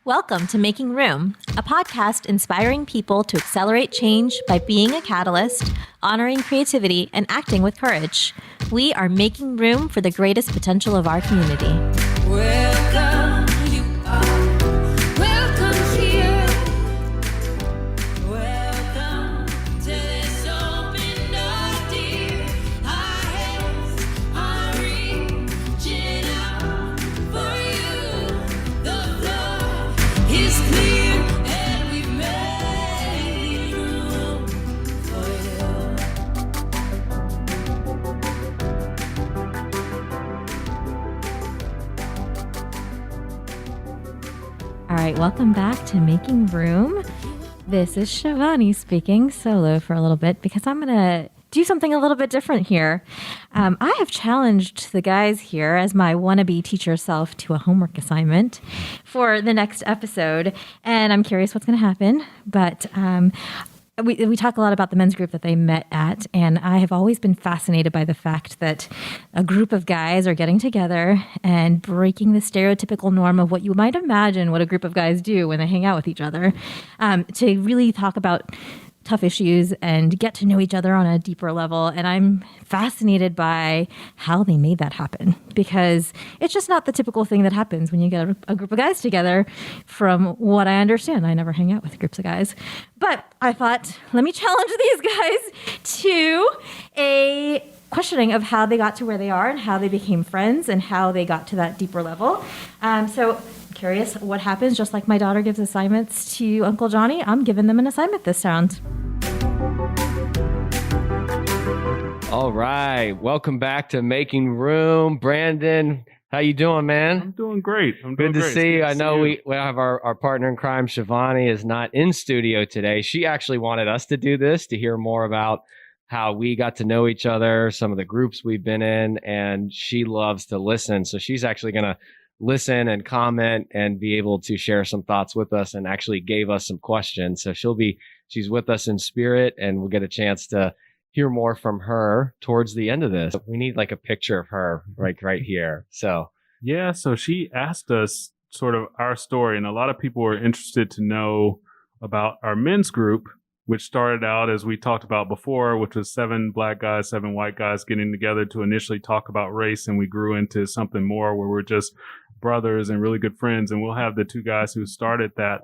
Welcome to Making Room, a podcast inspiring people to accelerate change by being a catalyst, honoring creativity, and acting with courage. We are making room for the greatest potential of our community. Welcome, you are welcome here. Welcome to this open door, dear. Our hands are reaching out for you. The floor is clear and we've made room for All right, welcome back to Making Room. This is Shivani speaking solo for a little bit because I'm going to do something a little bit different here. I have challenged the guys here as my wannabe teacher self to a homework assignment for the next episode, and I'm curious what's going to happen. But we talk a lot about the men's group that they met at, and I have always been fascinated by the fact that a group of guys are getting together and breaking the stereotypical norm of what you might imagine what a group of guys do when they hang out with each other, to really talk about tough issues and get to know each other on a deeper level. And I'm fascinated by how they made that happen, because it's just not the typical thing that happens when you get a group of guys together. From what I understand, I never hang out with groups of guys, but I thought, let me challenge these guys to a questioning of how they got to where they are and how they became friends and how they got to that deeper level. So curious what happens. Just like my daughter gives assignments to Uncle Johnny, I'm giving them an assignment this round. All right, welcome back to Making Room. Brandon, how you doing, man? I'm doing great. Good to see you. I know we have our partner in crime, Shivani, is not in studio today. She actually wanted us to do this to hear more about how we got to know each other, some of the groups we've been in, and she loves to listen. So she's actually going to listen and comment and be able to share some thoughts with us, and actually gave us some questions. So she's with us in spirit, and we'll get a chance to hear more from her towards the end of this. We need like a picture of her right here. So yeah, so she asked us sort of our story, and a lot of people were interested to know about our men's group, which started out, as we talked about before, which was 7 black guys, 7 white guys getting together to initially talk about race. And we grew into something more where we're just brothers and really good friends. And we'll have the 2 guys who started that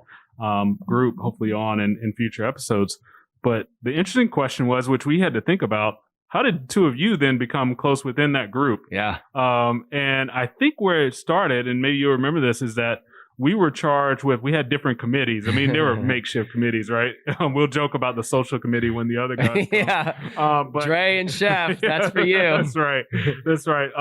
group hopefully on in future episodes. But the interesting question was, which we had to think about, how did 2 of you then become close within that group? yeah. And I think where it started, and maybe you'll remember this, is that we were charged with, we had different committees. I mean, there were makeshift committees, right? We'll joke about the social committee when the other guys come. Yeah. But Dre and Chef, that's for you. That's right.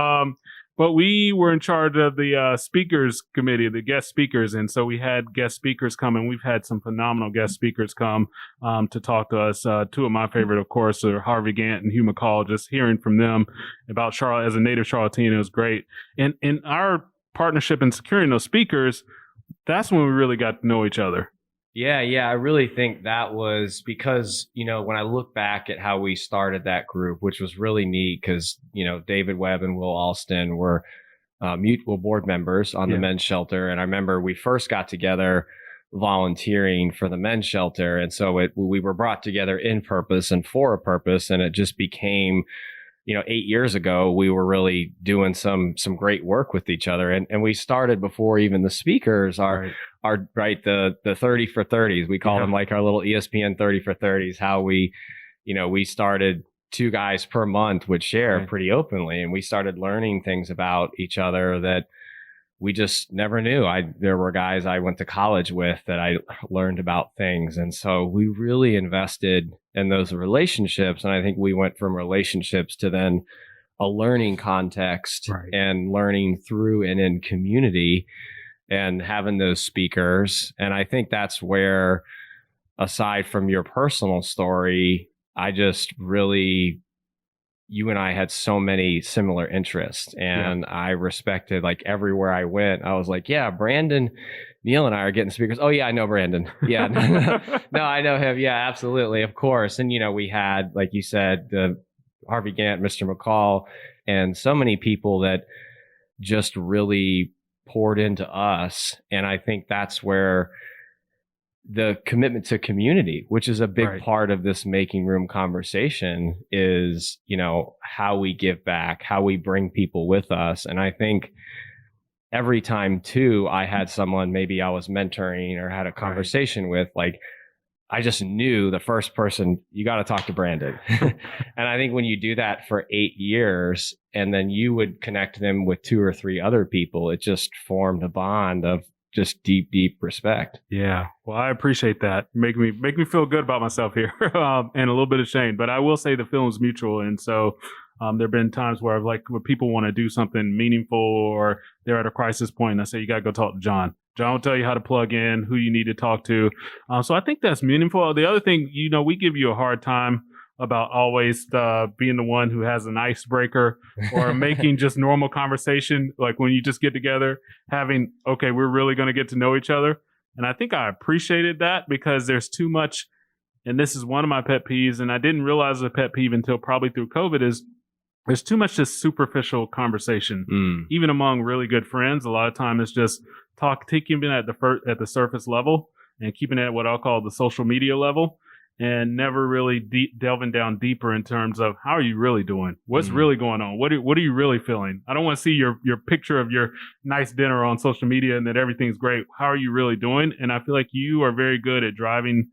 But we were in charge of the speakers committee, the guest speakers. And so we had guest speakers come, and we've had some phenomenal guest speakers come to talk to us. 2 of my favorite, of course, are Harvey Gantt and Hugh McCall. Just hearing from them about Charlotte as a native Charlottean, it was great. And in our partnership in securing those speakers, that's when we really got to know each other. Yeah. I really think that was because, when I look back at how we started that group, which was really neat because, David Webb and Will Alston were mutual board members on the men's shelter. And I remember we first got together volunteering for the men's shelter. And so we were brought together in purpose and for a purpose. And it just became, 8 years ago, we were really doing some great work with each other. And we started before even the speakers are the 30 for 30s. We call them like our little ESPN 30 for 30s, how we started 2 guys per month would share pretty openly. And we started learning things about each other that we just never knew. There were guys I went to college with that I learned about things. And so we really invested in those relationships. And I think we went from relationships to then a learning context and learning through and in community and having those speakers. And I think that's where, aside from your personal story, I just really, you and I had so many similar interests, and I respected, like, everywhere I went. I was like, yeah, Brandon, Neil and I are getting speakers. Oh yeah, I know Brandon. Yeah, no, I know him. Yeah, absolutely. Of course. And, we had, like you said, the Harvey Gantt, Mr. McCall, and so many people that just really poured into us. And I think that's where the commitment to community, which is a big Right. part of this making room conversation, is, how we give back, how we bring people with us. And I think every time too, I had someone maybe I was mentoring or had a conversation with, like, I just knew the first person, you got to talk to Brandon. And I think when you do that for 8 years and then you would connect them with 2 or 3 other people, it just formed a bond of just deep, deep respect. Yeah. Well, I appreciate that. Make me feel good about myself here, and a little bit ashamed. But I will say the feeling's mutual, and so there have been times where when people want to do something meaningful or they're at a crisis point, and I say you got to go talk to Jon. Jon will tell you how to plug in, who you need to talk to. So I think that's meaningful. The other thing, we give you a hard time about always being the one who has an icebreaker or making just normal conversation, like when you just get together, having, okay, we're really going to get to know each other. And I think I appreciated that because there's too much, and this is one of my pet peeves, and I didn't realize the pet peeve until probably through COVID, is there's too much just superficial conversation, even among really good friends. A lot of time it's just keeping it at the surface level and keeping it at what I'll call the social media level, and never really delving down deeper in terms of how are you really doing? What's really going on? What are you really feeling? I don't want to see your picture of your nice dinner on social media and that everything's great. How are you really doing? And I feel like you are very good at driving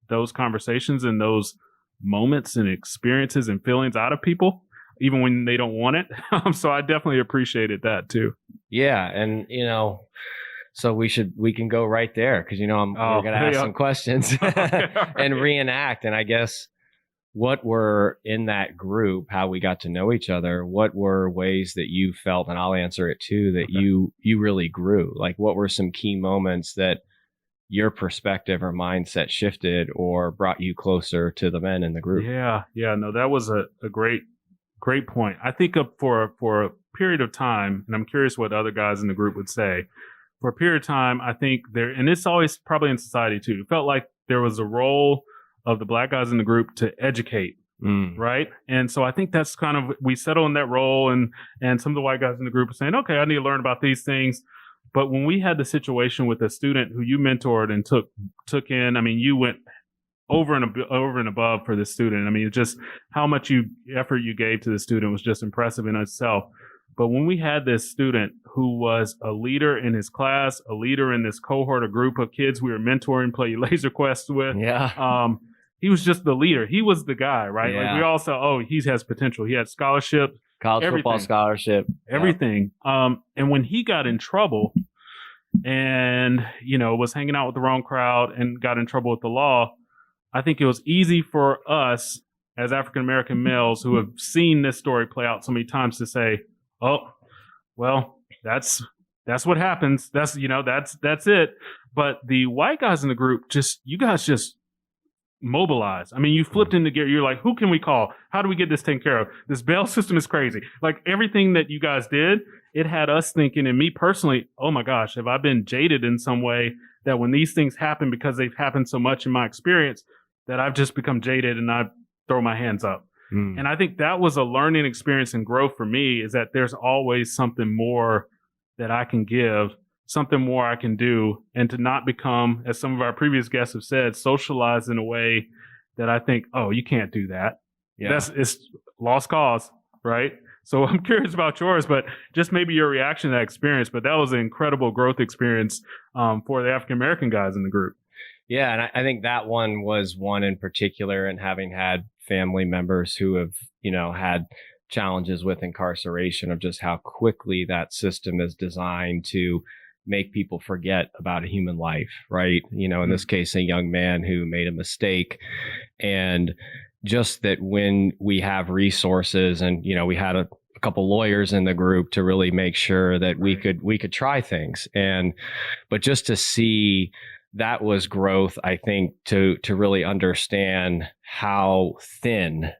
those conversations and those moments and experiences and feelings out of people, even when they don't want it. So I definitely appreciated that too. Yeah. And, so we can go right there because, we're going to ask some questions and reenact. And I guess what were in that group, how we got to know each other, what were ways that you felt, and I'll answer it too, that you really grew? Like, what were some key moments that your perspective or mindset shifted or brought you closer to the men in the group? Yeah. No, that was a great point. I think for a period of time, and I'm curious what other guys in the group would say, for a period of time, I think and it's always probably in society too, it felt like there was a role of the black guys in the group to educate, right? And so I think that's kind of, we settle in that role, and some of the white guys in the group are saying, okay, I need to learn about these things. But when we had the situation with a student who you mentored and took in, I mean, you went over and above for the student. I mean, just how much effort you gave to the student was just impressive in itself. But when we had this student who was a leader in his class, a leader in this cohort, a group of kids we were mentoring, play Laser Quest with, he was just the leader. He was the guy, right? Yeah. Like we all said, he has potential. He had scholarship, college football scholarship, everything. And when he got in trouble and, was hanging out with the wrong crowd and got in trouble with the law, I think it was easy for us as African-American males who have seen this story play out so many times to say, oh, well, that's what happens. That's it. But the white guys in the group, you guys just mobilized. I mean, you flipped into gear. You're like, who can we call? How do we get this taken care of? This bail system is crazy. Like everything that you guys did, it had us thinking, and me personally, oh my gosh, have I been jaded in some way that when these things happen, because they've happened so much in my experience, that I've just become jaded and I throw my hands up. And I think that was a learning experience and growth for me, is that there's always something more that I can give, something more I can do, and to not become, as some of our previous guests have said, socialized in a way that I think, oh, you can't do that. Yeah. It's lost cause, right? So I'm curious about yours, but just maybe your reaction to that experience. But that was an incredible growth experience for the African-American guys in the group. Yeah, and I think that one was one in particular, and having had family members who have, had challenges with incarceration, of just how quickly that system is designed to make people forget about a human life, right? In this case, a young man who made a mistake. And just that when we have resources, and, we had a couple lawyers in the group to really make sure that we could try things. But just to see, that was growth, I think, to really understand how thin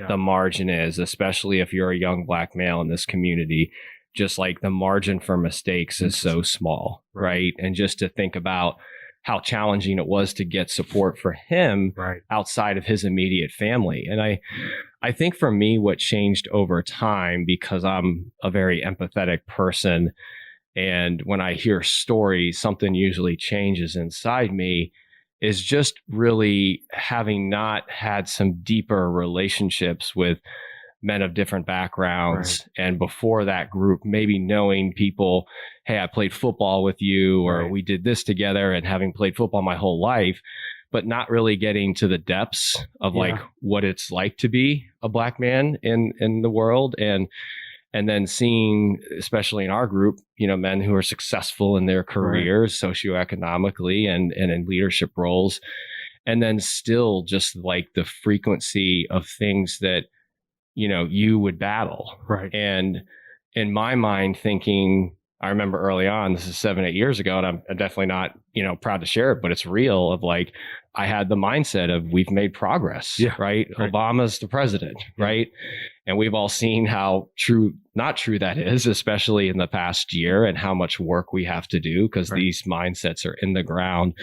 the margin is, especially if you're a young black male in this community. Just like the margin for mistakes is so small, right? And just to think about how challenging it was to get support for him outside of his immediate family. And I think for me, what changed over time, because I'm a very empathetic person, And when I hear stories, something usually changes inside me, is just really having not had some deeper relationships with men of different backgrounds. Right. And before that group, maybe knowing people, hey, I played football with you, or we did this together, and having played football my whole life, but not really getting to the depths of like what it's like to be a Black man in the world. And then seeing, especially in our group, you know, men who are successful in their careers, socioeconomically and in leadership roles. And then still just like the frequency of things that, you know, you would battle. Right. And in my mind thinking, I remember early on, this is 7-8 years ago, and I'm definitely not, you know, proud to share it, but it's real, of like, I had the mindset of we've made progress, right? Obama's the president, right? And we've all seen how not true that is, especially in the past year, and how much work we have to do because these mindsets are in the ground.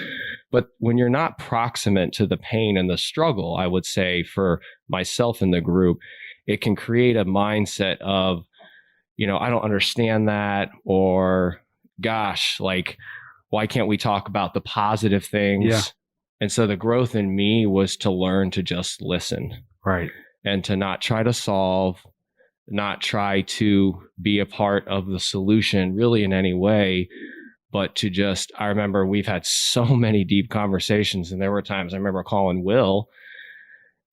But when you're not proximate to the pain and the struggle, I would say for myself and the group, it can create a mindset of, you know, I don't understand that, or gosh, like, why can't we talk about the positive things? Yeah. And so the growth in me was to learn to just listen. Right. And to not try to solve, not try to be a part of the solution really in any way, but to just, I remember we've had so many deep conversations, and there were times I remember calling Will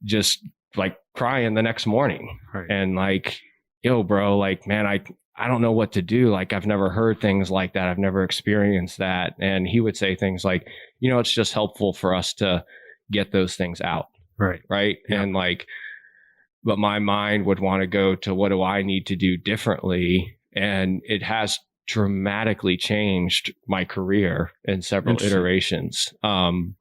just like crying the next morning and like, yo, bro, like, man, I don't know what to do. Like, I've never heard things like that. I've never experienced that. And he would say things like, you know, it's just helpful for us to get those things out. Right. Right. Yeah. And like, but my mind would want to go to what do I need to do differently? And it has dramatically changed my career in several iterations, and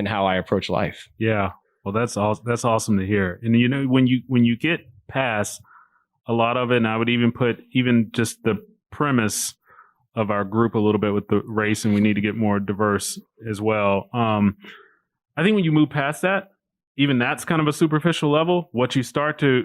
how I approach life. Yeah. Well, that's awesome to hear. And, you know, when you get past a lot of it, and I would even put even just the premise of our group a little bit with the race, and we need to get more diverse as well. I think when you move past that, even that's kind of a superficial level, what you start to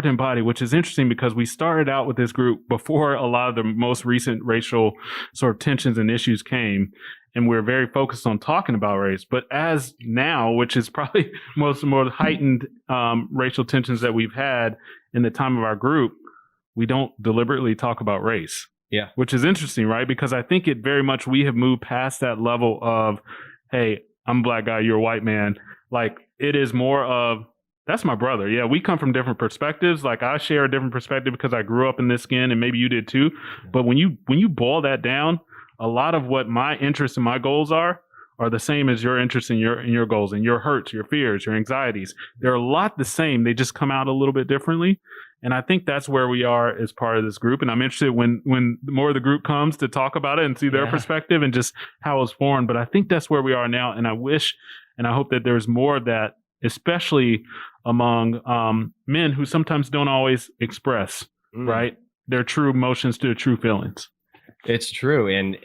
embody, which is interesting because we started out with this group before a lot of the most recent racial sort of tensions and issues came. And we're very focused on talking about race. But as now, which is probably more heightened racial tensions that we've had in the time of our group, we don't deliberately talk about race. Yeah. Which is interesting, right? Because I think it very much, we have moved past that level of, hey, I'm a Black guy, you're a white man. Like, it is more of, that's my brother. Yeah, we come from different perspectives. Like, I share a different perspective because I grew up in this skin, and maybe you did too. But when you boil that down, a lot of what my interests and my goals are the same as your interests and your goals, and your hurts, your fears, your anxieties. They're a lot the same. They just come out a little bit differently. And I think that's where we are as part of this group. And I'm interested when more of the group comes to talk about it and see their perspective and just how it's formed. But I think that's where we are now. And I wish and I hope that there's more of that, especially among men who sometimes don't always express, right, their true emotions to their true feelings. It's true. And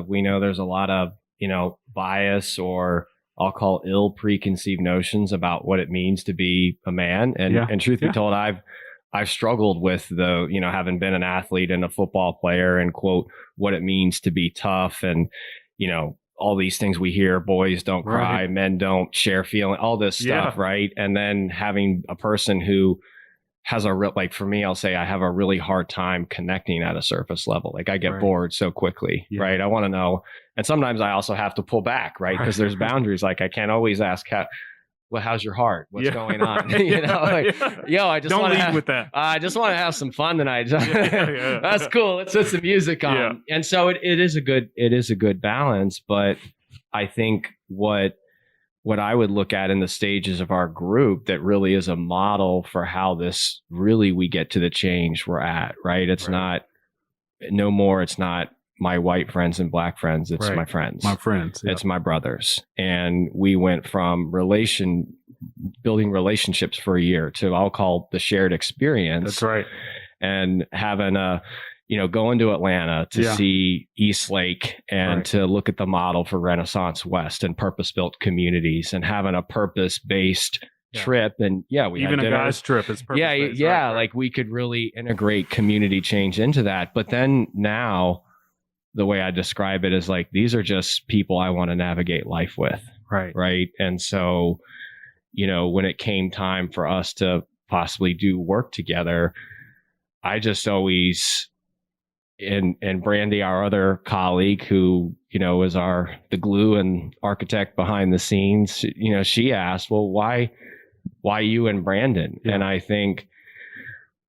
we know there's a lot of, you know, bias, or I'll call ill preconceived notions about what it means to be a man. And truth be told, I've struggled with having been an athlete and a football player, and quote, what it means to be tough, and, you know, all these things we hear, boys don't cry, men don't share feeling, all this stuff. Right. And then having a person who has for me, I'll say I have a really hard time connecting at a surface level. Like, I get bored so quickly, right? I want to know. And sometimes I also have to pull back, right? Because there's boundaries. Like, I can't always ask, how's your heart? What's going on? You know, like, yo, I just want to lead with that. I just want to have some fun tonight. That's cool. Let's put some music on. Yeah. And so it is a good balance. But I think what I would look at in the stages of our group that really is a model for how this really we get to the change we're at, right? It's not no more. It's not my white friends and Black friends. It's my friends. My friends. Yep. It's my brothers. And we went from building relationships for a year to, I'll call, the shared experience. That's right. And having going to Atlanta to see East Lake and to look at the model for Renaissance West and purpose-built communities, and having a purpose-based trip, and we even had a dinners. guy's trip is purpose-based. Yeah. Right. Like we could really integrate community change into that. But then now, the way I describe it is like, these are just people I want to navigate life with. Right. And so, when it came time for us to possibly do work together, I just always, and Brandy, our other colleague who, is the glue and architect behind the scenes, she asked, well, why you and Brandon? Yeah. And I think,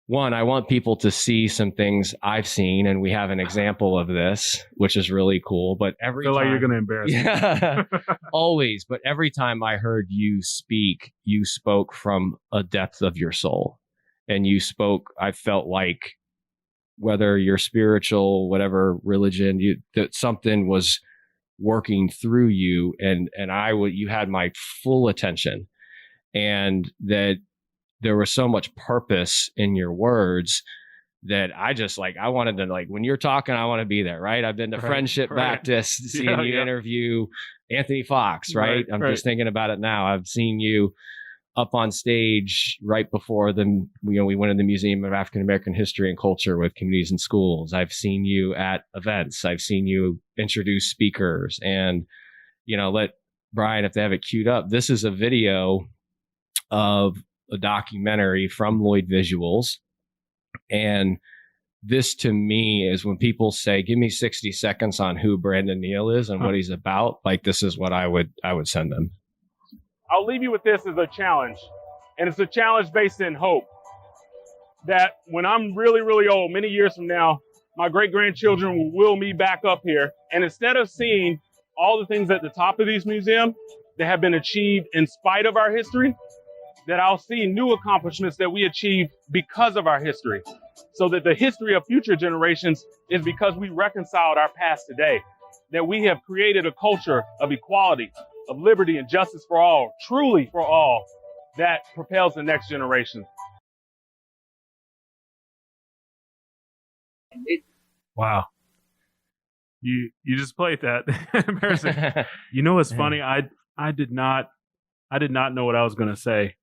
one, I want people to see some things I've seen, and we have an example of this, which is really cool. But every time, like you're going to embarrass me. Always. But every time I heard you speak, you spoke from a depth of your soul, and you spoke. I felt like whether you're spiritual, whatever religion, that something was working through you, and you had my full attention, and that there was so much purpose in your words that I just I wanted to, when you're talking, I want to be there. Right. I've been to Friendship Baptist, seeing you interview Anthony Fox. Right. I'm just thinking about it now. I've seen you up on stage right before we went to the Museum of African American History and Culture with Communities and Schools. I've seen you at events. I've seen you introduce speakers, and, let Brian, if they have it queued up, this is a video of a documentary from Lloyd Visuals. And this to me is when people say, give me 60 seconds on who Brandon Neal is and what he's about. Like, this is what I would send them. I'll leave you with this as a challenge. And it's a challenge based in hope that when I'm really, really old, many years from now, my great-grandchildren will wheel me back up here. And instead of seeing all the things at the top of these museums that have been achieved in spite of our history, that I'll see new accomplishments that we achieved because of our history, so that the history of future generations is because we reconciled our past today, that we have created a culture of equality, of liberty and justice for all, truly for all, that propels the next generation. Wow. You just played that. Embarrassing. What's funny? I did not know what I was going to say.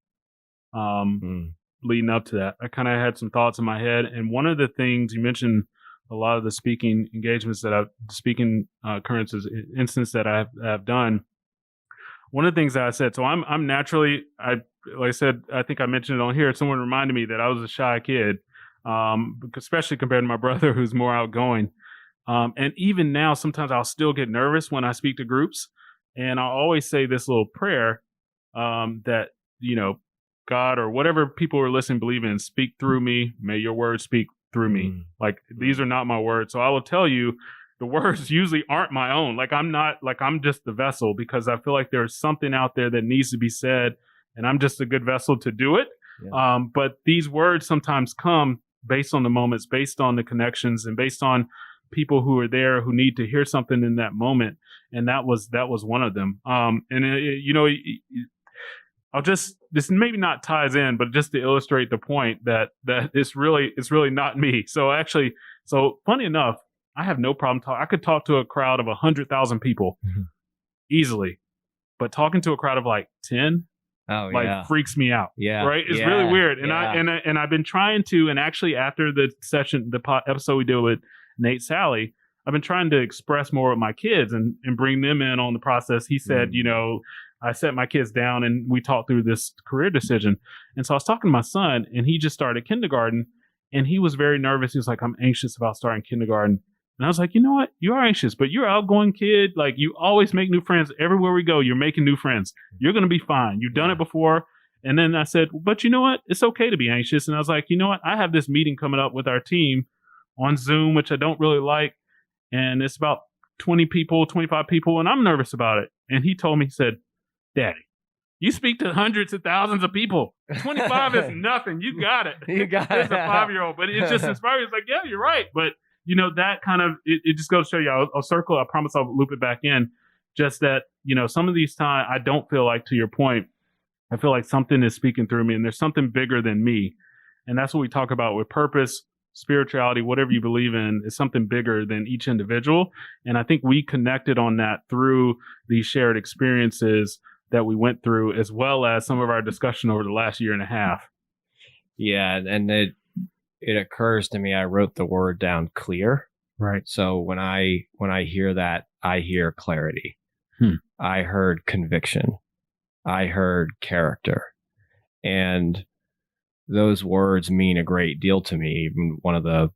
Leading up to that, I kind of had some thoughts in my head, and one of the things you mentioned, a lot of the speaking engagements occurrences, instances that I've done. One of the things that I said, so I'm naturally, like I said, I think I mentioned it on here. Someone reminded me that I was a shy kid, especially compared to my brother, who's more outgoing. And even now, sometimes I'll still get nervous when I speak to groups, and I'll always say this little prayer that God or whatever people are listening believe in, speak through me. May your words speak through me. Like, these are not my words. So I will tell you, the words usually aren't my own. I'm just the vessel, because I feel like there's something out there that needs to be said, and I'm just a good vessel to do it. Yeah. But these words sometimes come based on the moments, based on the connections, and based on people who are there who need to hear something in that moment. And that was one of them. I'll just, this maybe not ties in, but just to illustrate the point that it's really not me. So funny enough, I have no problem talking. I could talk to a crowd of 100,000 people easily, but talking to a crowd of 10, freaks me out. Yeah. Right. It's really weird. And I've been trying to, and actually after the session, episode we did with Nate Sally, I've been trying to express more with my kids and bring them in on the process. He said, I set my kids down and we talked through this career decision. And so I was talking to my son, and he just started kindergarten, and he was very nervous. He was like, I'm anxious about starting kindergarten. And I was like, you know what? You are anxious, but you're an outgoing kid. Like, you always make new friends. Everywhere we go, you're making new friends. You're going to be fine. You've done it before. And then I said, but you know what? It's okay to be anxious. And I was like, you know what? I have this meeting coming up with our team on Zoom, which I don't really like. And it's about 20 people, 25 people, and I'm nervous about it. And he told me, he said, Daddy, you speak to hundreds of thousands of people. 25 is nothing. You got it. You got it. It's a 5-year-old, but it's just inspiring. It's like, yeah, you're right. But that kind of, it just goes to show you, I'll circle, I promise I'll loop it back in. Just that, some of these times, I don't feel like, to your point, I feel like something is speaking through me, and there's something bigger than me. And that's what we talk about with purpose, spirituality, whatever you believe in, is something bigger than each individual. And I think we connected on that through these shared experiences that we went through, as well as some of our discussion over the last year and a half. Yeah, and it occurs to me, I wrote the word down, clear. Right. So when I hear that, I hear clarity. I heard conviction. I heard character. And those words mean a great deal to me. Even one of the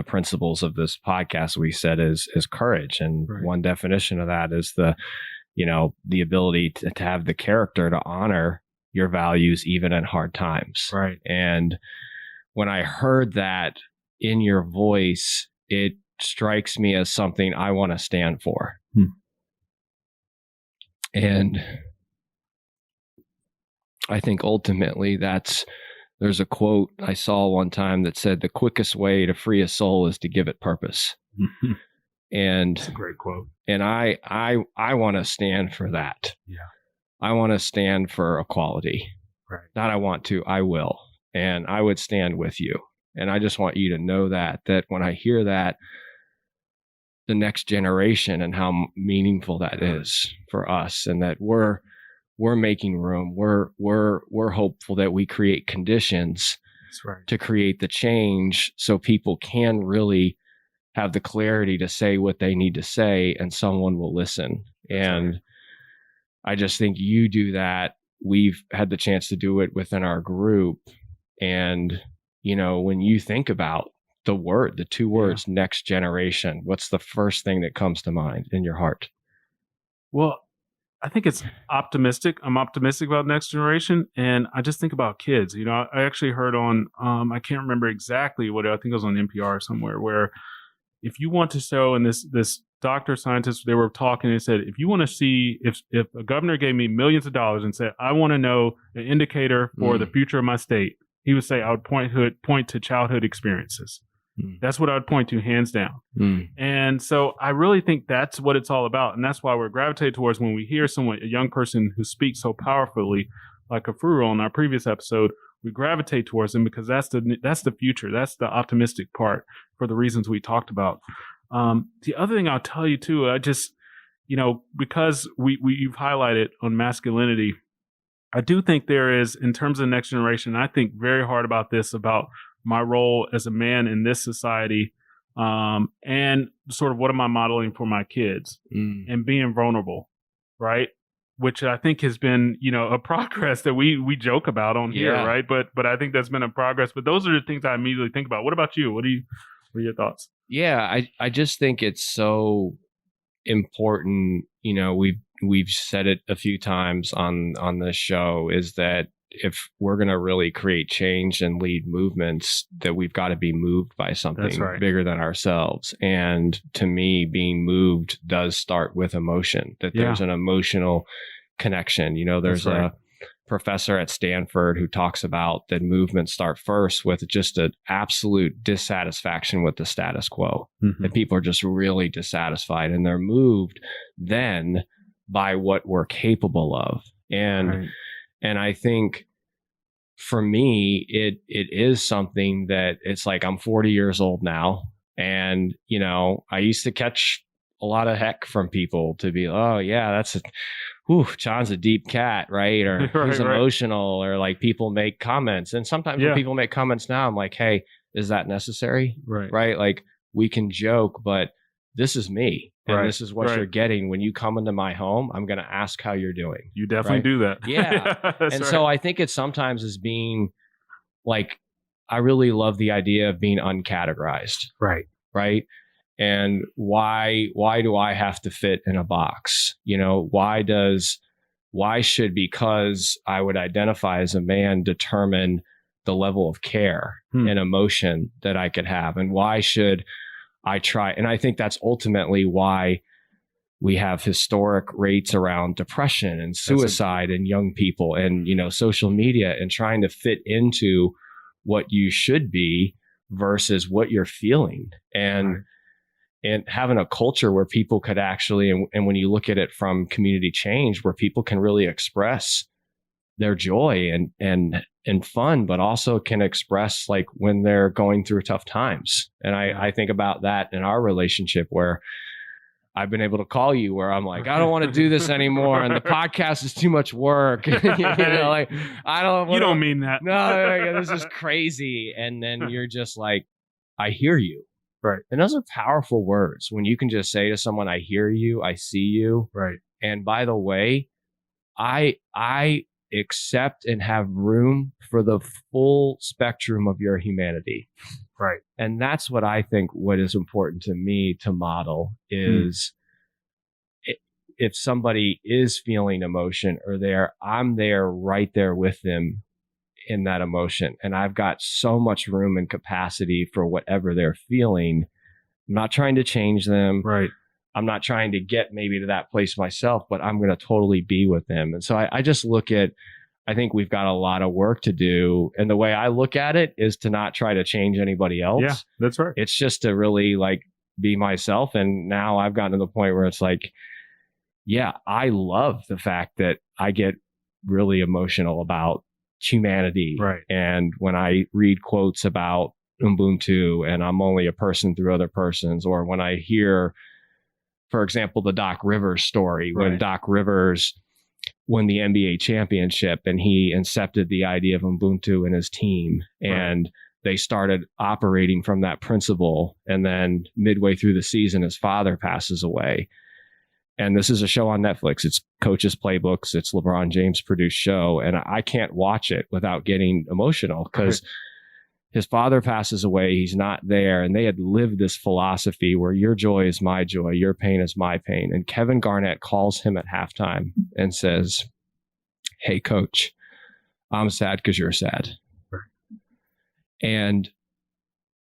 principles of this podcast we said is courage. And one definition of that is the ability to have the character to honor your values even in hard times. Right. And when I heard that in your voice, it strikes me as something I want to stand for. And I think ultimately there's a quote I saw one time that said, the quickest way to free a soul is to give it purpose. And that's a great quote. And I want to stand for that. Yeah. I want to stand for equality. Right. Not I want to, I will. And I would stand with you. And I just want you to know that when I hear that, the next generation and how meaningful that is for us, and that we're making room. We're hopeful that we create conditions to create the change so people can really have the clarity to say what they need to say and someone will listen. And I just think you do that. We've had the chance to do it within our group. And, when you think about the two words, next generation, what's the first thing that comes to mind in your heart? Well, I think it's optimistic. I'm optimistic about next generation. And I just think about kids. I actually heard on, I can't remember exactly what, I think it was on NPR somewhere, where if you want to show, and this doctor scientist, they were talking and said, if you want to see, if a governor gave me millions of dollars and said, I want to know an indicator for the future of my state, he would say, I would point to childhood experiences. That's what I would point to, hands down. And so I really think that's what it's all about. And that's why we're gravitated towards when we hear a young person who speaks so powerfully, like Afuro in our previous episode, we gravitate towards them because that's the future. That's the optimistic part for the reasons we talked about. The other thing I'll tell you too, I just, because you've highlighted on masculinity, I do think there is, in terms of the next generation, I think very hard about this, about my role as a man in this society, and sort of what am I modeling for my kids, and being vulnerable, right? Which I think has been, a progress that we joke about on here, right? But I think that's been a progress. But those are the things I immediately think about. What about you? What are your thoughts? Yeah, I just think it's so important. We've said it a few times on this show, is that if we're going to really create change and lead movements, that we've got to be moved by something bigger than ourselves. And to me, being moved does start with emotion, that there's an emotional connection. There's a professor at Stanford who talks about that movements start first with just an absolute dissatisfaction with the status quo. That people are just really dissatisfied, and they're moved then by what we're capable of. And I think for me, it is something that it's like, I'm 40 years old now. And, I used to catch a lot of heck from people to be, oh yeah, John's a deep cat, right? Or he's emotional, or like people make comments. And sometimes when people make comments now, I'm like, hey, is that necessary? Right? Like, we can joke, but this is me. And this is what you're getting. When you come into my home, I'm going to ask how you're doing. You definitely do that. Yeah. And so I think it sometimes is being like, I really love the idea of being uncategorized. Right. And why do I have to fit in a box? Why should, because I would identify as a man, determine the level of care and emotion that I could have? And why should I try? And I think that's ultimately why we have historic rates around depression and suicide in young people, and, social media, and trying to fit into what you should be versus what you're feeling. And having a culture where people could actually, and when you look at it from community change, where people can really express their joy and fun, but also can express like when they're going through tough times. And I think about that in our relationship, where I've been able to call you where I'm like, I don't want to do this anymore, and the podcast is too much work. You know, like I don't. You don't mean that. No, this is crazy. And then you're just like, I hear you. Right. And those are powerful words when you can just say to someone, I hear you, I see you. Right. And by the way, I accept and have room for the full spectrum of your humanity. Right. And that's what I think what is important to me to model is if somebody is feeling emotion or I'm there right there with them in that emotion. And I've got so much room and capacity for whatever they're feeling. I'm not trying to change them. Right. I'm not trying to get maybe to that place myself, but I'm going to totally be with them. And so I just look at, I think we've got a lot of work to do. And the way I look at it is to not try to change anybody else. Yeah, that's right. It's just to really like be myself. And now I've gotten to the point where it's like, yeah, I love the fact that I get really emotional about humanity. Right. And when I read quotes about Ubuntu and I'm only a person through other persons, or when I hear, for example, the Doc Rivers story, when Doc Rivers won the NBA championship and he incepted the idea of Ubuntu in his team, and they started operating from that principle. And then midway through the season, his father passes away. And this is a show on Netflix. It's Coach's Playbooks. It's LeBron James produced show. And I can't watch it without getting emotional because his father passes away. He's not there. And they had lived this philosophy where your joy is my joy. Your pain is my pain. And Kevin Garnett calls him at halftime and says, hey, coach, I'm sad because you're sad. And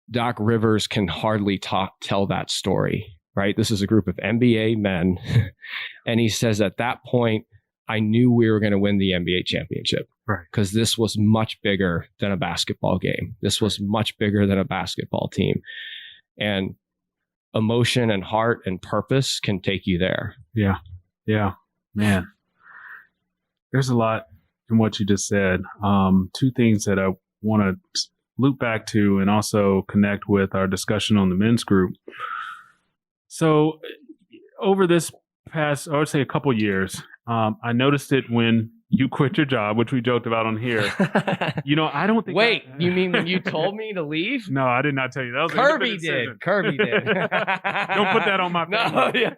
Doc Rivers can hardly tell that story, right? This is a group of NBA men. And he says, at that point, I knew we were going to win the NBA championship. Right. Because this was much bigger than a basketball game. This was much bigger than a basketball team. And emotion and heart and purpose can take you there. Yeah. Yeah. Man. There's a lot in what you just said. Two things that I want to loop back to and also connect with our discussion on the men's group. So over this past, I would say a couple years, I noticed it when you quit your job, which we joked about on here. You know, I don't think. Wait, you mean when you told me to leave? No, I did not tell you. That was Kirby did. Kirby did. Don't put that on my family. No, yeah.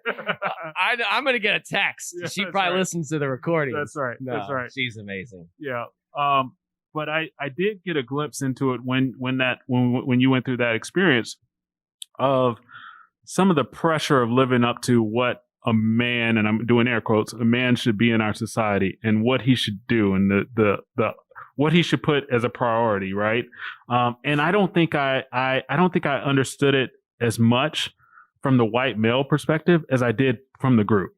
I'm going to get a text. Yeah, she probably listens to the recording. That's right. No, That's right. She's amazing. Yeah. But I did get a glimpse into it when you went through that experience of some of the pressure of living up to what a man, and I'm doing air quotes, a man should be in our society and what he should do and the what he should put as a priority, right? And I don't think I understood it as much from the white male perspective as I did from the group,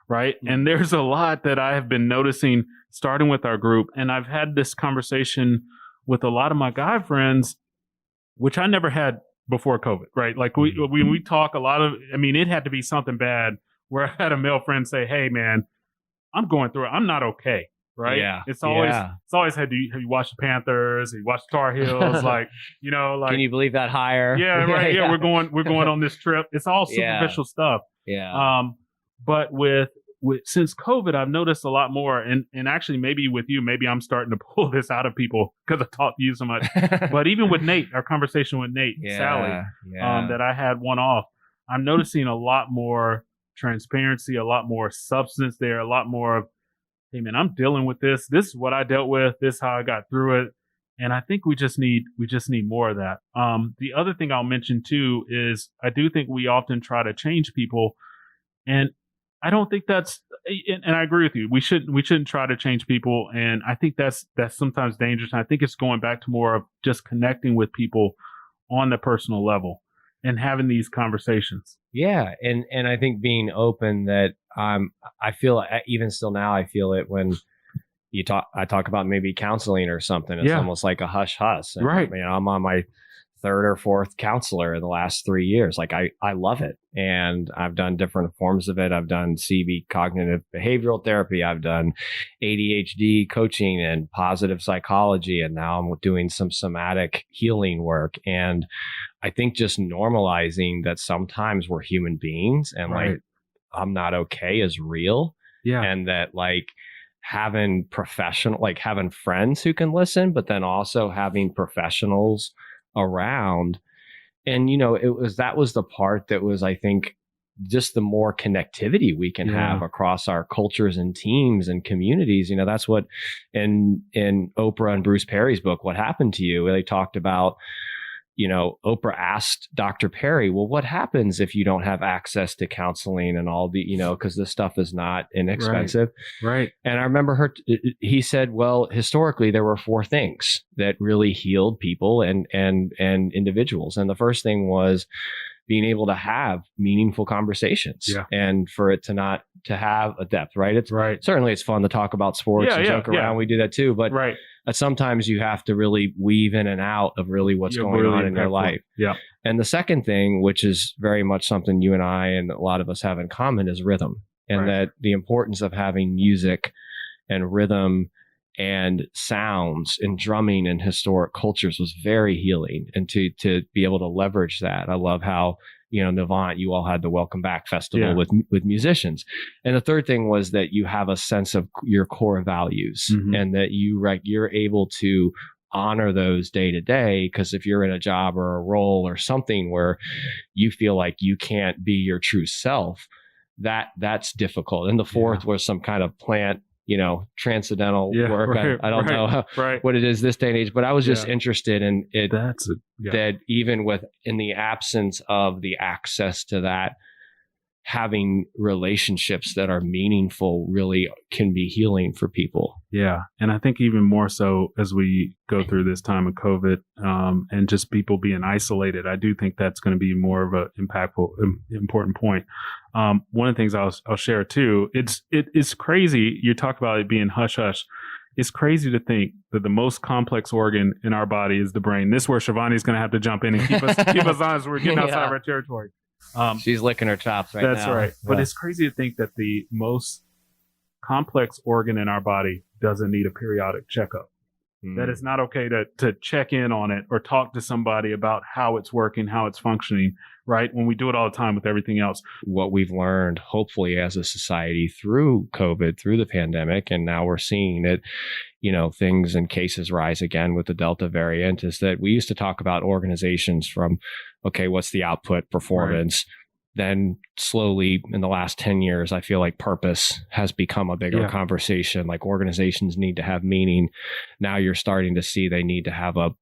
right? Mm-hmm. And there's a lot that I have been noticing starting with our group, and I've had this conversation with a lot of my guy friends, which I never had before COVID, right? Like we talk a lot of, I mean, it had to be something bad where I had a male friend say, hey man, I'm going through it. I'm not okay. Right. Yeah. It's always have you watched the Panthers, have you watched the Tar Heels? Like, you know, like, can you believe that hire? Yeah. Right. Yeah. We're going on this trip. It's all superficial stuff. Yeah. But with since COVID, I've noticed a lot more, and actually maybe with you, maybe I'm starting to pull this out of people because I talk to you so much. But even with Nate, our conversation with Nate, Sally, that I had one off, I'm noticing a lot more transparency, a lot more substance there, a lot more of, hey man, I'm dealing with this. This is what I dealt with. This is how I got through it. And I think we just need more of that. The other thing I'll mention too is I do think we often try to change people, and I don't think that's, and I agree with you. We shouldn't try to change people. And I think that's sometimes dangerous. And I think it's going back to more of just connecting with people on the personal level and having these conversations. Yeah. And I think being open that, I feel even still now, I feel it when I talk about maybe counseling or something. It's almost like a hush hush. Right. You know, I'm on my third or fourth counselor in the last 3 years. Like I love it. And I've done different forms of it. I've done CV, cognitive behavioral therapy. I've done ADHD coaching and positive psychology. And now I'm doing some somatic healing work. And I think just normalizing that sometimes we're human beings and like I'm not okay is real. Yeah. And that like having having friends who can listen, but then also having professionals around. And, that was the part that was, I think, just the more connectivity we can have across our cultures and teams and communities. That's what in Oprah and Bruce Perry's book, What Happened to You, they talked about, Oprah asked Dr. Perry, well, what happens if you don't have access to counseling and all the, because this stuff is not inexpensive. Right. And I remember he said, well, historically, there were 4 things that really healed people and individuals. And the first thing was being able to have meaningful conversations and for it to not to have a depth, right? It's certainly it's fun to talk about sports and joke around. We do that too, but sometimes you have to really weave in and out of really what's going on in your life. Yeah. And the second thing, which is very much something you and I and a lot of us have in common, is rhythm, and that the importance of having music and rhythm and sounds and drumming in historic cultures was very healing. And to be able to leverage that, I love how, Navant, you all had the Welcome Back Festival with musicians. And the third thing was that you have a sense of your core values and that you're able to honor those day to day. Because if you're in a job or a role or something where you feel like you can't be your true self, that's difficult. And the fourth was some kind of plant, transcendental work. I don't know what it is this day and age, but I was just interested in it. That even in the absence of the access to that, having relationships that are meaningful really can be healing for people. Yeah. And I think even more so as we go through this time of COVID and just people being isolated, I do think that's going to be more of an impactful, important point. One of the things I'll share too, it's crazy. You talk about it being hush hush. It's crazy to think that the most complex organ in our body is the brain. This is where Shivani's going to have to jump in and keep us honest. We're getting outside of our territory. She's licking her chops right now. That's right. But it's crazy to think that the most complex organ in our body doesn't need a periodic checkup. That it's not okay to check in on it or talk to somebody about how it's working, how it's functioning, right? When we do it all the time with everything else. What we've learned, hopefully, as a society through COVID, through the pandemic, and now we're seeing it, things and cases rise again with the Delta variant, is that we used to talk about organizations from, okay, what's the output performance? Then slowly in the last 10 years, I feel like purpose has become a bigger conversation. Like organizations need to have meaning. Now you're starting to see they need to have a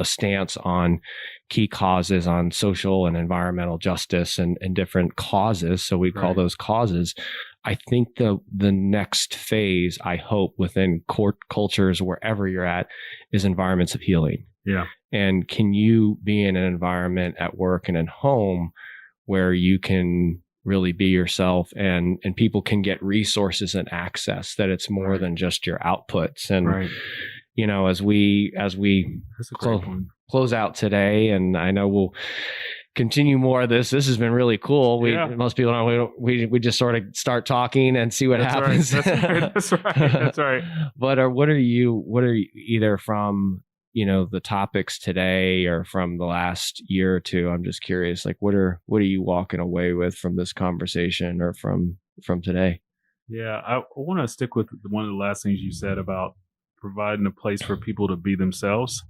stance on key causes, on social and environmental justice and different causes. So we call those causes. I think the next phase, I hope, within cultures, wherever you're at, is environments of healing. Yeah. And can you be in an environment at work and at home where you can really be yourself and people can get resources and access, that it's more than just your outputs. And, as we close out today, and I know we'll continue more of this. This has been really cool. Most people don't, we just sort of start talking and see what happens. That's right. But what are you either from, the topics today or from the last year or two? I'm just curious, like what are you walking away with from this conversation or from today? Yeah, I want to stick with one of the last things you said about providing a place for people to be themselves.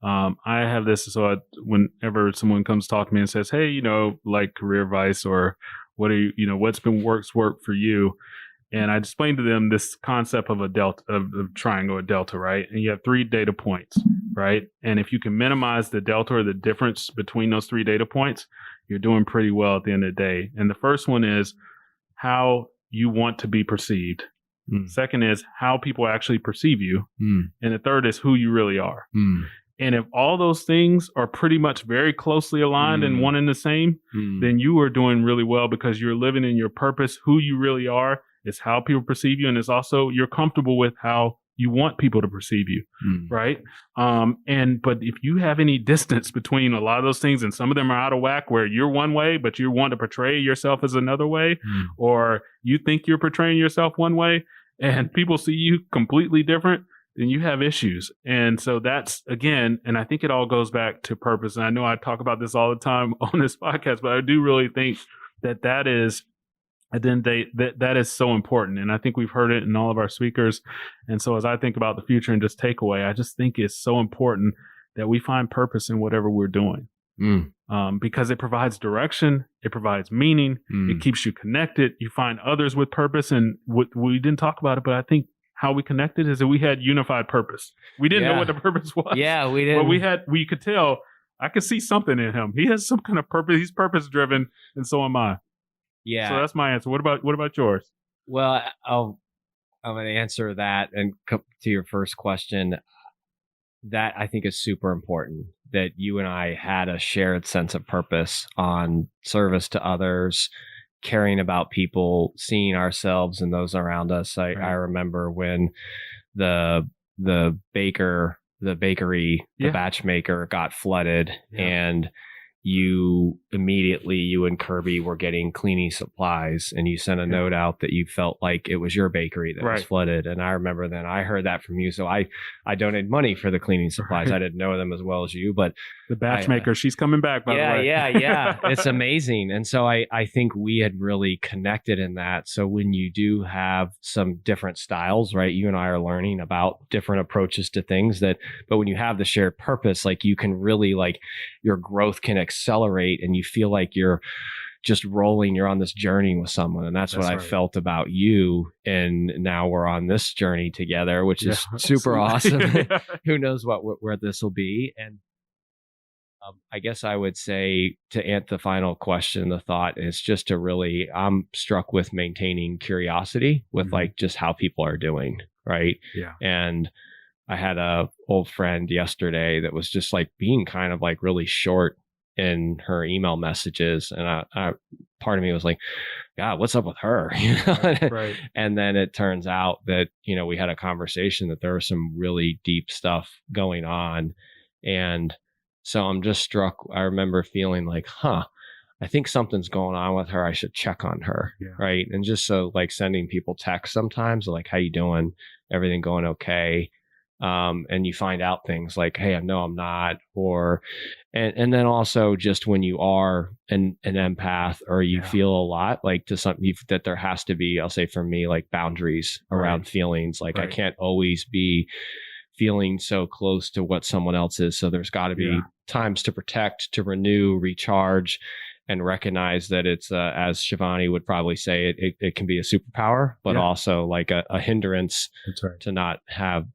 I have this, so whenever someone comes talk to me and says, hey, like career advice or what are you, what's been work for you? And I explained to them this concept of a delta, of triangle, a delta, right? And you have 3 data points, right? And if you can minimize the delta or the difference between those 3 data points, you're doing pretty well at the end of the day. And the first one is how you want to be perceived. Second is how people actually perceive you. And the third is who you really are. And if all those things are pretty much very closely aligned and one and the same, then you are doing really well because you're living in your purpose. Who you really are is how people perceive you. And it's also, you're comfortable with how you want people to perceive you. Right. But if you have any distance between a lot of those things, and some of them are out of whack where you're one way, but you want to portray yourself as another way, or you think you're portraying yourself one way and people see you completely different, then you have issues. And so that's, again, and I think it all goes back to purpose. And I know I talk about this all the time on this podcast, but I do really think that is And then that is so important. And I think we've heard it in all of our speakers. And so as I think about the future and just takeaway, I just think it's so important that we find purpose in whatever we're doing. Because it provides direction, it provides meaning, it keeps you connected. You find others with purpose. And we didn't talk about it, but I think how we connected is that we had unified purpose. We didn't know what the purpose was. Yeah, we didn't. But we could tell. I could see something in him. He has some kind of purpose. He's purpose driven, and so am I. Yeah. So that's my answer. What about yours? Well, I'm going to answer that and come to your first question. That I think is super important, that you and I had a shared sense of purpose on service to others, caring about people, seeing ourselves and those around us. I remember when the bakery, the batch maker got flooded, and you and Kirby were getting cleaning supplies, and you sent a note out that you felt like it was your bakery that was flooded. And I remember then I heard that from you. So I donated money for the cleaning supplies. I didn't know them as well as you, but the batch maker, she's coming back, by the way. Yeah. It's amazing. And so I think we had really connected in that. So when you do have some different styles, right, you and I are learning about different approaches to things but when you have the shared purpose, like you can really, like, your growth can accelerate and you feel like you're just rolling, you're on this journey with someone. And that's what I felt about you. And now we're on this journey together, which is super awesome. Who knows where this will be. And I guess I would say, to answer the final question, the thought is just to really, I'm struck with maintaining curiosity with like just how people are doing. Right. Yeah. And I had a old friend yesterday that was just like being kind of like really short in her email messages. And I part of me was like, God, what's up with her? You know? Right. And then it turns out that, we had a conversation that there was some really deep stuff going on. And so I'm just struck. I remember feeling like, I think something's going on with her. I should check on her. Yeah. Right. And just so, like, sending people texts sometimes, like, how you doing? Everything going okay? And you find out things like, hey, I know I'm not, and then also just when you are an empath, or you feel a lot, like, to something that there has to be, I'll say for me, like, boundaries around feelings. Like I can't always be feeling so close to what someone else is. So there's got to be times to protect, to renew, recharge, and recognize that it's, as Shivani would probably say, it can be a superpower, but also like a hindrance to not have,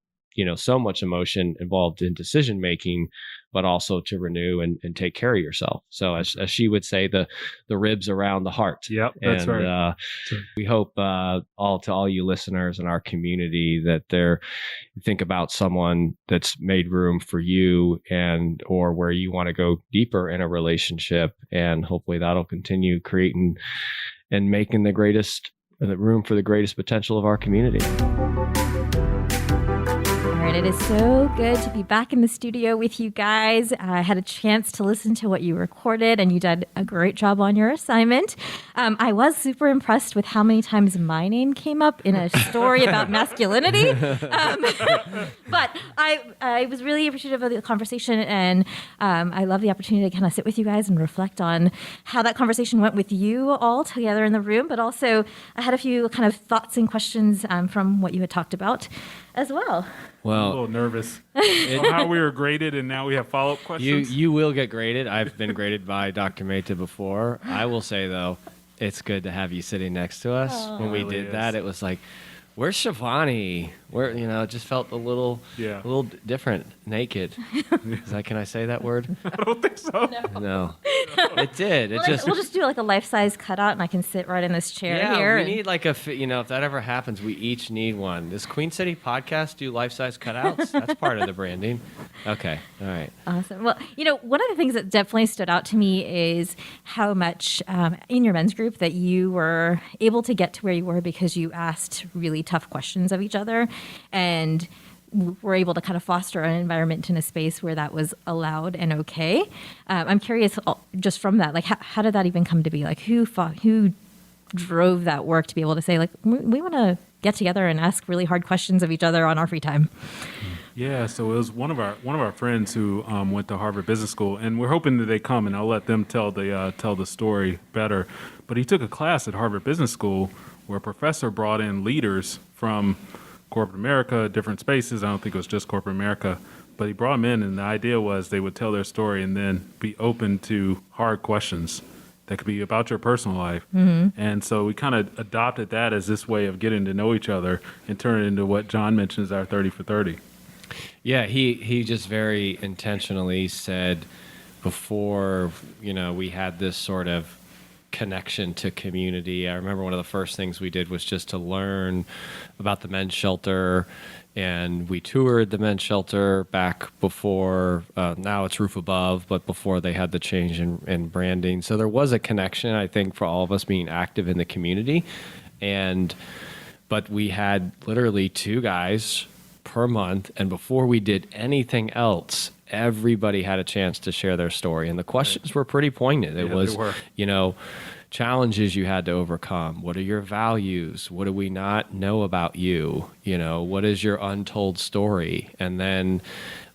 so much emotion involved in decision making, but also to renew and take care of yourself. So as she would say, the ribs around the heart. Yep, that's right. We hope all you listeners in our community that think about someone that's made room for you, or where you want to go deeper in a relationship, and hopefully that'll continue creating and making the room for the greatest potential of our community. It is so good to be back in the studio with you guys. I had a chance to listen to what you recorded, and you did a great job on your assignment. I was super impressed with how many times my name came up in a story about masculinity. But I was really appreciative of the conversation, and I love the opportunity to kind of sit with you guys and reflect on how that conversation went with you all together in the room. But also, I had a few kind of thoughts and questions from what you had talked about as well. Well, I'm a little nervous how we were graded, and now we have follow-up questions. You will get graded. I've been graded by Dr. Mehta before. I will say, though, it's good to have you sitting next to us. When we did that, it was like, where's Shivani? It just felt a little different, naked. Can I say that word? I don't think so. No. It did. We'll just do like a life-size cutout, and I can sit right in this chair here. Yeah, we need like if that ever happens, we each need one. Does Queen City Podcast do life-size cutouts? That's part of the branding. Okay. All right. Awesome. Well, one of the things that definitely stood out to me is how much in your men's group that you were able to get to where you were because you asked really tough questions of each other, and were able to kind of foster an environment in a space where that was allowed and okay. I'm curious, just from that, like how did that even come to be? Like who drove that work to be able to say, like, we want to get together and ask really hard questions of each other on our free time? Yeah, so it was one of our friends who went to Harvard Business School, and we're hoping that they come, and I'll let them tell the story better. But he took a class at Harvard Business School where a professor brought in leaders from corporate America, different spaces. I don't think it was just corporate America, but he brought them in, and the idea was they would tell their story and then be open to hard questions that could be about your personal life. And so we kind of adopted that as this way of getting to know each other and turn it into what Jon mentions, our 30 for 30. Yeah, he just very intentionally said before, we had this sort of connection to community. I remember one of the first things we did was just to learn about the men's shelter, and we toured the men's shelter back before, now it's Roof Above, but before they had the change in branding. So there was a connection, I think, for all of us being active in the community. But we had literally 2 guys per month, and before we did anything else, everybody had a chance to share their story, and the questions were pretty poignant. It was, challenges you had to overcome. What are your values? What do we not know about you? What is your untold story? And then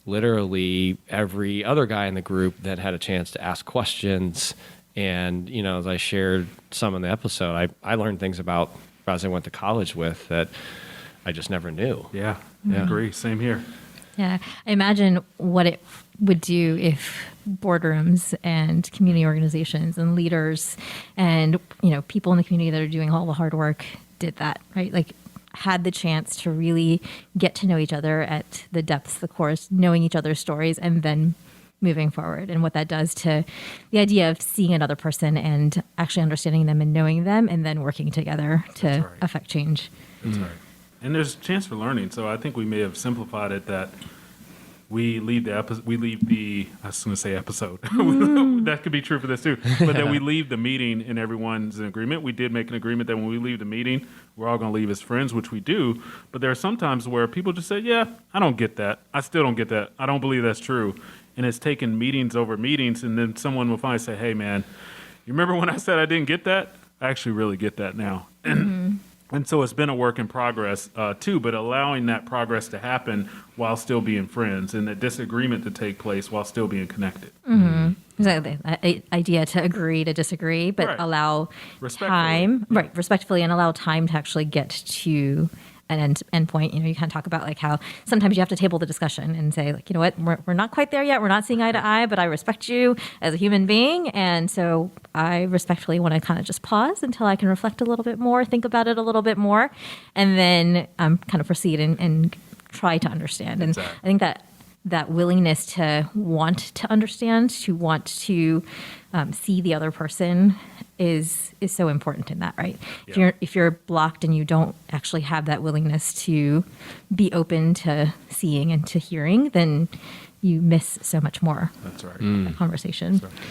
literally every other guy in the group then had a chance to ask questions. And, as I shared some in the episode, I learned things about guys I went to college with that I just never knew. Yeah, I agree. Same here. Yeah. I imagine what it would do if boardrooms and community organizations and leaders and, people in the community that are doing all the hard work did that, right? Like had the chance to really get to know each other at the depths, the course, knowing each other's stories, and then moving forward, and what that does to the idea of seeing another person and actually understanding them and knowing them and then working together to affect change. That's right. And there's a chance for learning. So I think we may have simplified it that we leave the episode. I was going to say episode. That could be true for this too. But then we leave the meeting and everyone's in agreement. We did make an agreement that when we leave the meeting, we're all going to leave as friends, which we do. But there are some times where people just say, "Yeah, I don't get that. I still don't get that. I don't believe that's true." And it's taken meetings over meetings, and then someone will finally say, "Hey, man, you remember when I said I didn't get that? I actually really get that now." And so it's been a work in progress too, but allowing that progress to happen while still being friends, and that disagreement to take place while still being connected. Exactly. That idea to agree to disagree, but allow time, respectfully, and allow time to actually get to an end point. You kind of talk about like how sometimes you have to table the discussion and say, like, you know what, we're not quite there yet. We're not seeing eye to eye, but I respect you as a human being. And so I respectfully want to kind of just pause until I can reflect a little bit more, think about it a little bit more, and then kind of proceed and try to understand. And I think that willingness to want to understand, to want to see the other person is so important in that, right? Yeah. If you're blocked and you don't actually have that willingness to be open to seeing and to hearing, then you miss so much more. That's right. Conversation. That's right.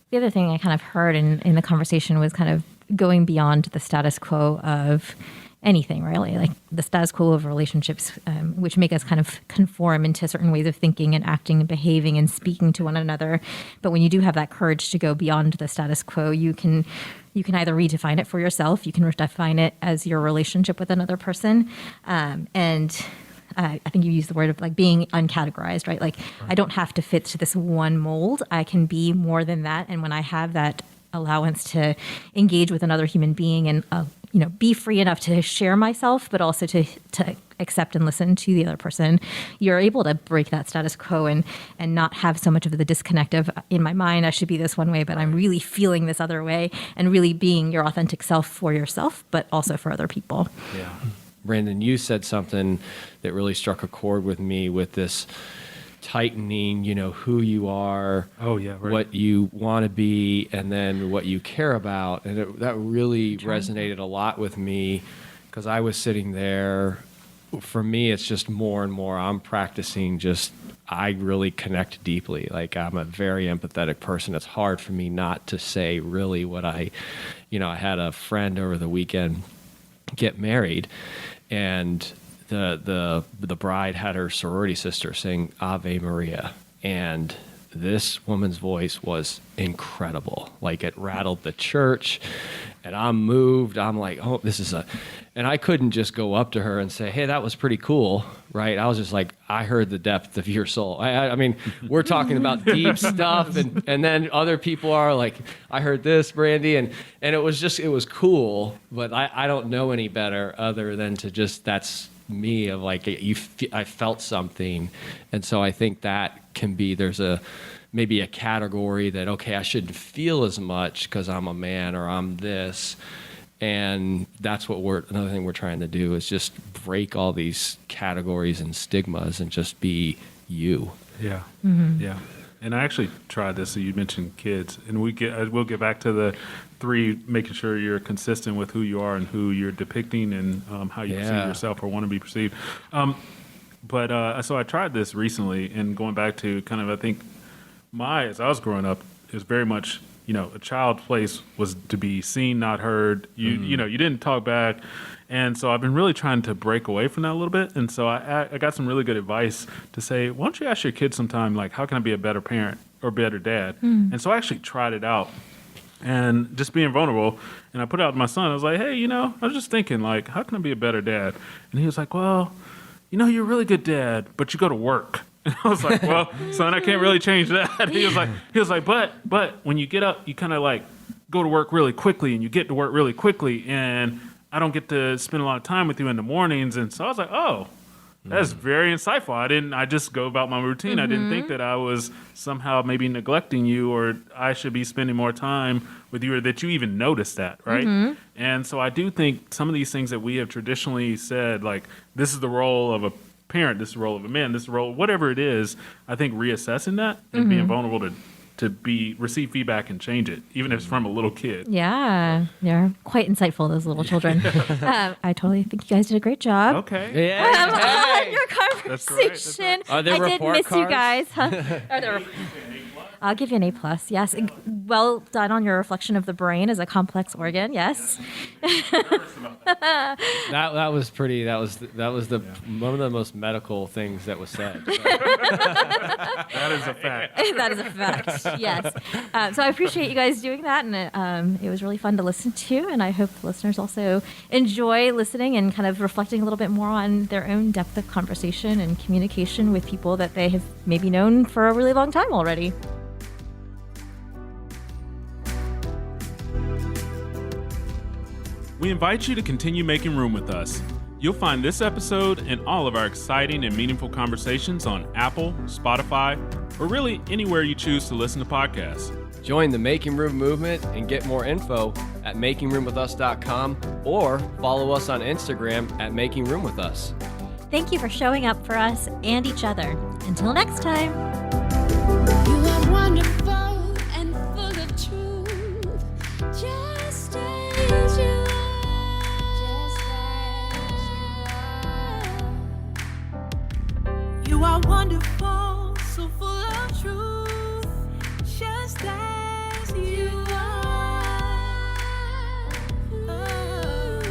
The other thing I kind of heard in the conversation was kind of going beyond the status quo of anything, really, like the status quo of relationships, which make us kind of conform into certain ways of thinking and acting and behaving and speaking to one another. But when you do have that courage to go beyond the status quo, you can either redefine it for yourself, you can redefine it as your relationship with another person, and I think you use the word of like being uncategorized, right? Like I don't have to fit to this one mold. I can be more than that. And when I have that allowance to engage with another human being and be free enough to share myself, but also to accept and listen to the other person, you're able to break that status quo and not have so much of the disconnect of, in my mind, I should be this one way, but I'm really feeling this other way, and really being your authentic self for yourself, but also for other people. Yeah. Brandon, you said something that really struck a chord with me with this tightening, who you are, what you want to be, and then what you care about. And that really resonated a lot with me because I was sitting there. For me, it's just more and more I'm practicing I really connect deeply. Like I'm a very empathetic person. It's hard for me not to say really what I had a friend over the weekend get married, and the bride had her sorority sister sing Ave Maria, and this woman's voice was incredible. Like it rattled the church, and I'm moved. I'm like, oh, this is And I couldn't just go up to her and say, hey, that was pretty cool, right? I was just like, I heard the depth of your soul. I mean, we're talking about deep stuff, and then other people are like, I heard this, Brandy, and it was cool, but I don't know any better other than to just, that's me, of like, I felt something. And so I think that can be, there's maybe a category that, okay, I shouldn't feel as much because I'm a man or I'm this. And that's what another thing we're trying to do is just break all these categories and stigmas and just be you. Yeah. Yeah. And I actually tried this. So you mentioned kids, and we'll get back to the 3, making sure you're consistent with who you are and who you're depicting and how you perceive yourself or want to be perceived. So I tried this recently, and going back to kind of, I think as I was growing up, it was very much, a child's place was to be seen, not heard. You didn't talk back. And so I've been really trying to break away from that a little bit. And so I got some really good advice to say, why don't you ask your kids sometime, like, how can I be a better parent or better dad? And so I actually tried it out and just being vulnerable. And I put it out to my son. I was like, hey, I was just thinking, like, how can I be a better dad? And he was like, well, you're a really good dad, but you go to work. And I was like, well, son, I can't really change that. He was like, but when you get up, you kind of like go to work really quickly, and you get to work really quickly, and I don't get to spend a lot of time with you in the mornings. And so I was like, oh, that's very insightful. I just go about my routine. I didn't think that I was somehow maybe neglecting you, or I should be spending more time with you, or that you even noticed that, right? And so I do think some of these things that we have traditionally said, like, this is the role of a parent, this is the role of a man, this is the role, whatever it is, I think reassessing that and being vulnerable to receive feedback and change it, even if it's from a little kid. Yeah, they're quite insightful, those little children. I totally think you guys did a great job. Okay. Yeah. On your conversation. That's right. Are there I did report miss you cards? guys. Huh? Are there? I'll give you an A+. Yes. Well done on your reflection of the brain as a complex organ. Yes. That was pretty. That was one of the most medical things that was said. That is a fact. That is a fact. Yes. So I appreciate you guys doing that, and it was really fun to listen to. And I hope listeners also enjoy listening and kind of reflecting a little bit more on their own depth of conversation and communication with people that they have maybe known for a really long time already. We invite you to continue making room with us. You'll find this episode and all of our exciting and meaningful conversations on Apple, Spotify, or really anywhere you choose to listen to podcasts. Join the Making Room movement and get more info at makingroomwithus.com, or follow us on Instagram at Making Room With Us. Thank you for showing up for us and each other. Until next time. You are wonderful and full of truth, just as you are. You are wonderful, so full of truth, just as you are. Oh.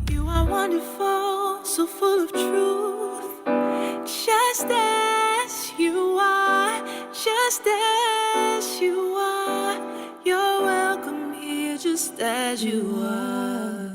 You are wonderful, so full of truth, just as you are, just as you are. You're welcome here, just as you are.